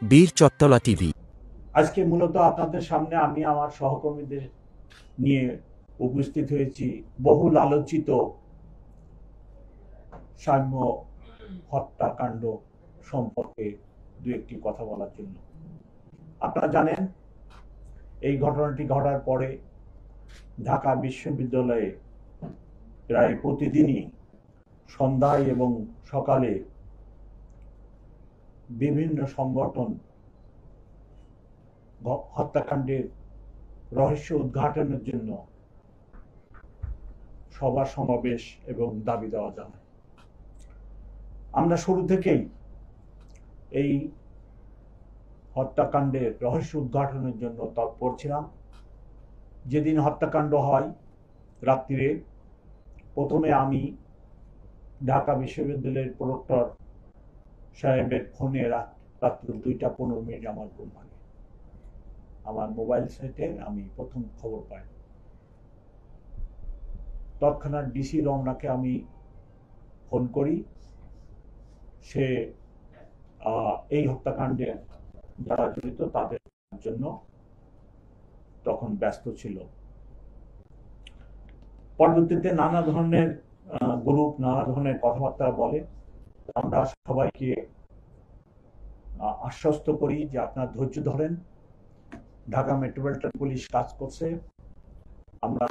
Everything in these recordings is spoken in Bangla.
বীর চত্তলা টিভি। আজকে মূলত আপনাদের সামনে আমি আমার সহকর্মীদের নিয়ে উপস্থিত হয়েছি বহুল আলোচিত সাম্য হত্যাকাণ্ড সম্পর্কে দু একটি কথা বলার জন্য। আপনারা জানেন এই ঘটনাটি ঘটার পরে ঢাকা বিশ্ববিদ্যালয়ে প্রায় প্রতিদিনই সন্ধ্যায় এবং সকালে বিভিন্ন সংগঠন হত্যাকাণ্ডের রহস্য উদ্ঘাটনের জন্য সভা সমাবেশ এবং দাবি দেওয়া জানায়। আমরা শুরু থেকেই এই হত্যাকাণ্ডের রহস্য উদ্ঘাটনের জন্য তৎপর ছিলাম। যেদিন হত্যাকাণ্ড হয় রাত্রিরে প্রথমে আমি ঢাকা বিশ্ববিদ্যালয়ের প্রক্টর সাহেবের ফোনে রাত্রি 2:15 আমার ঘুম ভাঙে। আমার মোবাইল সেটে আমি প্রথম খবর পাই। তৎক্ষণাৎ ডিসি রমনাকে আমি ফোন করি। সে এই হত্যাকাণ্ডে যারা জড়িত তাদের জন্য তখন ব্যস্ত ছিল। পরবর্তীতে নানা ধরনের গ্রুপ নানা ধরনের কথাবার্তা বলে। আমরা সবাইকে আশ্বস্ত করি যে আপনারা ধৈর্য ধরেন, ঢাকা মেট্রোপলিটন পুলিশ কাজ করছে, আমরা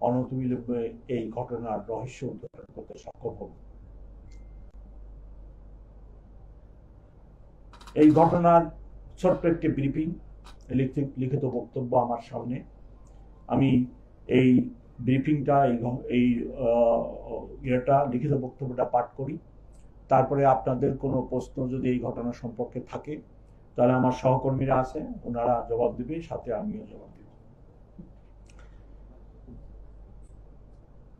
অনতিবিলম্বে এই ঘটনার রহস্য উদ্ঘাটন করতে সক্ষম হব। এই ঘটনার ছোট্ট একটি ব্রিফিং লিখিত বক্তব্য আমার সামনে। আমি এই ব্রিফিংটা এই লিখিত বক্তব্যটা পাঠ করি। তারপরে আপনাদের কোনো প্রশ্ন যদি এই ঘটনা সম্পর্কে থাকে তাহলে আমার সহকর্মীরা আছে, ওনারা জবাব দিবে, সাথে আমিও জবাব দিব।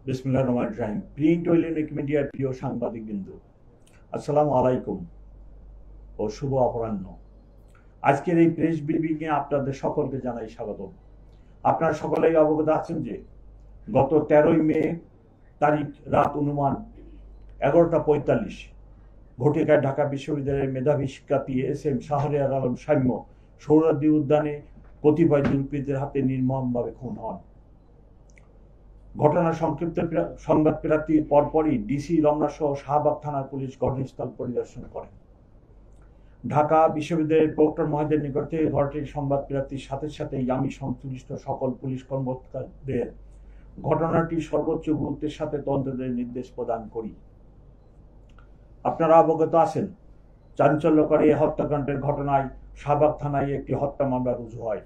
বিসমিল্লাহির রহমানির রহিম। প্রিন্ট ও ইলেকট্রনিক মিডিয়ার প্রিয় সাংবাদিকবৃন্দ, আসসালামু আলাইকুম ও শুভ অপরাহ্ন। আজকের এই প্রেস ব্রিফিংয়ে আপনাদের সকলকে জানাই স্বাগতম। আপনারা সকলেই অবগত আছেন যে গত 13 মে তারিখ রাত অনুমান 11:45 ঘটিকায় ঢাকা বিশ্ববিদ্যালয়ের মেধাবী শিক্ষার্থী SM শাহরিয়ার আলম সাম্য সৌরাদি উদ্যানে কতিপয় দুর্বৃত্তের হাতে নির্মমভাবে খুন হন। ঘটনার সংক্ষিপ্ত সংবাদ প্রাপ্তির পরপরই ডিসি রমনা সহ শাহবাগ থানার পুলিশ ঘটনাস্থল পরিদর্শন করেন। ঢাকা বিশ্ববিদ্যালয়ের প্রক্টর মহোদয়ের নিকট থেকে ঘটনাটির সংবাদ প্রাপ্তির সাথে সাথেই আমি সংশ্লিষ্ট সকল পুলিশ কর্মকর্তাদের ঘটনাটি সর্বোচ্চ গুরুত্বের সাথে তদন্তের নির্দেশ প্রদান করি। আপনারা অবগত আছেন, চাঞ্চল্যকর এই হত্যাকাণ্ডের ঘটনায় শাহবাগ থানায় একটি হত্যা মামলা রুজু হয়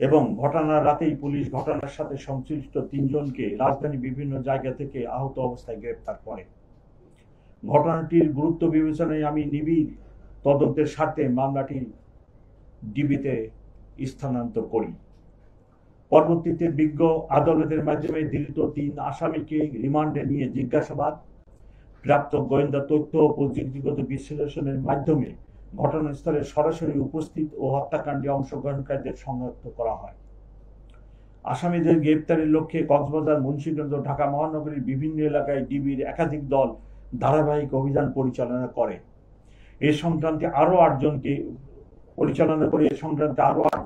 এবং ঘটনার রাতেই পুলিশ ঘটনার সাথে সংশ্লিষ্ট 3 জনকে রাজধানীর বিভিন্ন জায়গা থেকে আহত অবস্থায় গ্রেপ্তার করে। ঘটনাটির গুরুত্ব বিবেচনায় আমি নিবিড় তদন্তের স্বার্থে মামলাটি ডিবিতে স্থানান্তর করি। পরবর্তীতে বিজ্ঞ আদালতের মাধ্যমে ধৃত 3 আসামিকে রিমান্ডে নিয়ে জিজ্ঞাসাবাদ, প্রাপ্ত গোয়েন্দা তথ্য ও প্রযুক্তিগত বিশ্লেষণের মাধ্যমে ঘটনাস্থলে সরাসরি উপস্থিত ও হত্যাকাণ্ডে অংশগ্রহণকারীদের শনাক্ত করা হয়। আসামিদের গ্রেপ্তারের লক্ষ্যে কক্সবাজার, মুন্সিগঞ্জ ও ঢাকা মহানগরীর বিভিন্ন এলাকায় ডিবির একাধিক দল ধারাবাহিক অভিযান পরিচালনা করে। এ সংক্রান্তে আরো 8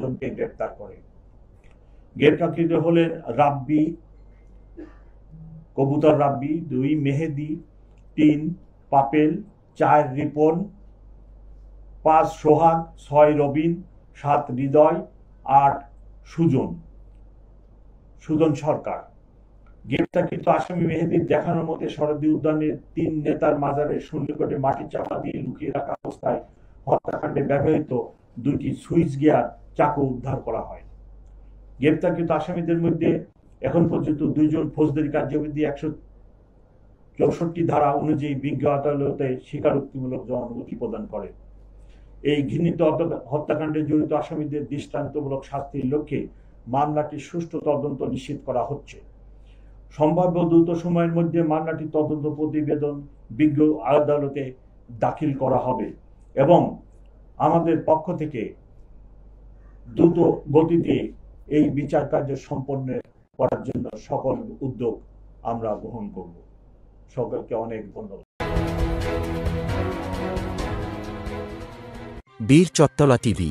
জনকে গ্রেপ্তার করে। গ্রেপ্তারকৃত হলেন রাব্বি, কবুতর রাব্বি, 2 মেহেদি, 3 পাপেল, 4 রিপন, 5 সোহাগ, 6 রবিন, 7 হৃদয়, 8 সুজন সরকার। গ্রেপ্তারকৃত আসামি মেহেদির দেখানোর মতে সরদি উদ্যানের 3 নেতার মাজারের সন্নিকটে মাটি চাপা দিয়ে লুকিয়ে রাখা অবস্থায় হত্যাকাণ্ডে ব্যবহৃত 2টি সুইচ গিয়ার চাকু উদ্ধার করা হয়। গ্রেপ্তারকৃত আসামিদের মধ্যে এখন পর্যন্ত 2 জন ফৌজদারি কার্যবিধি 164 ধারা অনুযায়ী বিজ্ঞ আদালতে স্বীকারোক্তিমূলক জবানবন্দি প্রদান করে। এই ঘৃণিত হত্যাকাণ্ডে জড়িত আসামিদের দৃষ্টান্তমূলক শাস্তির লক্ষ্যে মামলাটির সুষ্ঠু তদন্ত নিশ্চিত করা হচ্ছে। সম্ভাব্য দ্রুত সময়ের মধ্যে মামলাটির তদন্ত প্রতিবেদন বিজ্ঞ আদালতে দাখিল করা হবে এবং আমাদের পক্ষ থেকে দ্রুত গতিতে এই বিচার কার্য সম্পন্ন করার জন্য সকল উদ্যোগ আমরা গ্রহণ করব। সকলকে অনেক ধন্যবাদ। বীর চত্তলা টিভি।